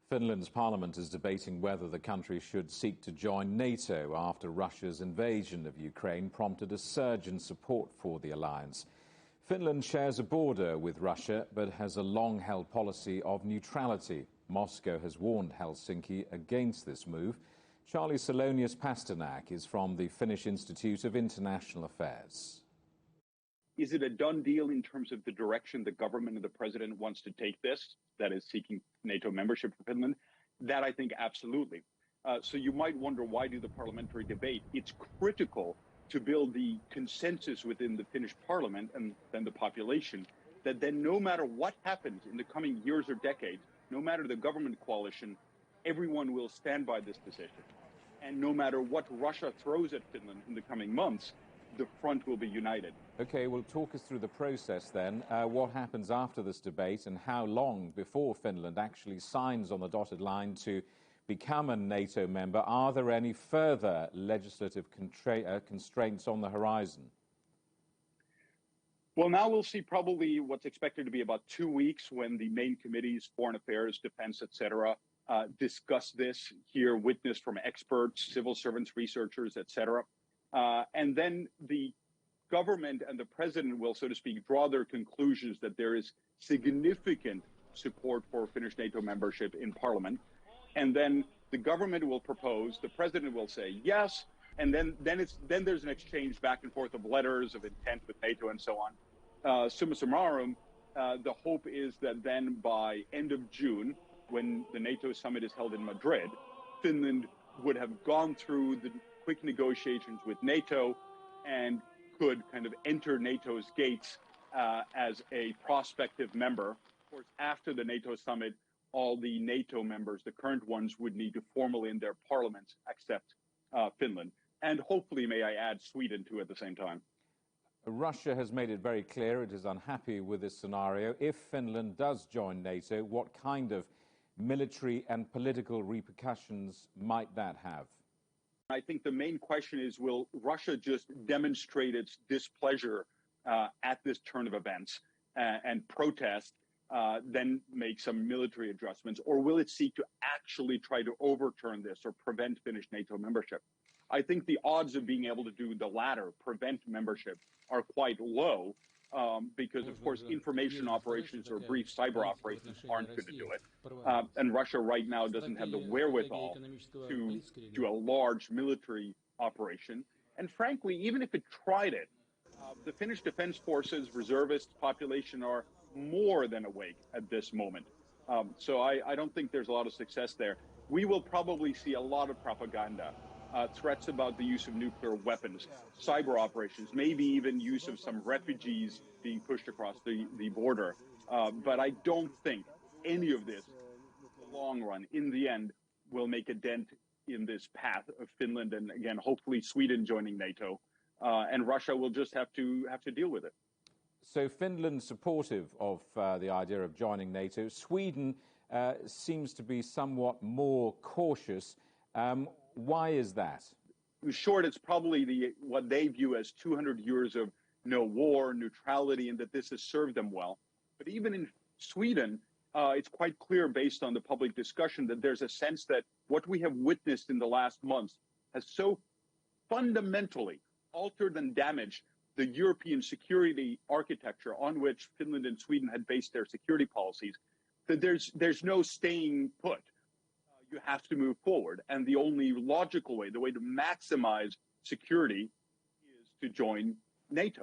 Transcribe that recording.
Finland's parliament is debating whether the country should seek to join NATO after Russia's invasion of Ukraine prompted a surge in support for the alliance. Finland shares a border with Russia but has a long-held policy of neutrality. Moscow has warned Helsinki against this move. Charly Salonius-Pasternak is from the Finnish Institute of International Affairs. Is it a done deal in terms of the direction the government and the president wants to take this, that is seeking NATO membership for Finland? That I think absolutely. So you might wonder, why do the parliamentary debate? It's critical to build the consensus within the Finnish parliament and then the population that then no matter what happens in the coming years or decades, no matter the government coalition, everyone will stand by this decision. And no matter what Russia throws at Finland in the coming months, the front will be united. Okay, well, talk us through the process then. What happens after this debate and how long before Finland actually signs on the dotted line to become a NATO member? Are there any further legislative constraints on the horizon? Well, now we'll see probably what's expected to be about 2 weeks when the main committees, foreign affairs, defense, etc., discuss this, hear witness from experts, civil servants, researchers, etc. And then the government and the president will, so to speak, draw their conclusions that there is significant support for Finnish NATO membership in parliament. And then the government will propose, the president will say yes, and then there's an exchange back and forth of letters of intent with NATO and so on. Summa summarum, the hope is that then by end of June, when the NATO summit is held in Madrid, Finland would have gone through the quick negotiations with NATO and could kind of enter NATO's gates as a prospective member. Of course, after the NATO summit, all the NATO members, the current ones, would need to formally in their parliaments accept Finland. And hopefully, may I add, Sweden too at the same time. Russia has made it very clear it is unhappy with this scenario. If Finland does join NATO, what kind of military and political repercussions might that have? I think the main question is, will Russia just demonstrate its displeasure at this turn of events and protest, then make some military adjustments, or will it seek to actually try to overturn this or prevent Finnish NATO membership? I think the odds of being able to do the latter, prevent membership, are quite low because, of course, information operations or brief cyber operations aren't going to do it. And Russia right now doesn't have the wherewithal to do a large military operation. And frankly, even if it tried it, the Finnish Defense Forces, reservist population are more than awake at this moment. So I don't think there's a lot of success there. We will probably see a lot of propaganda. Threats about the use of nuclear weapons, cyber operations, maybe even use of some refugees being pushed across the border. But I don't think any of this, in the long run, in the end, will make a dent in this path of Finland and, again, hopefully Sweden joining NATO. And Russia will just have to deal with it. So Finland's supportive of the idea of joining NATO. Sweden seems to be somewhat more cautious. Why is that? In short, it's probably what they view as 200 years of no war, neutrality, and that this has served them well. But even in Sweden, it's quite clear based on the public discussion that there's a sense that what we have witnessed in the last months has so fundamentally altered and damaged the European security architecture on which Finland and Sweden had based their security policies, that there's no staying put. You have to move forward. And the only logical way, the way to maximize security, is to join NATO.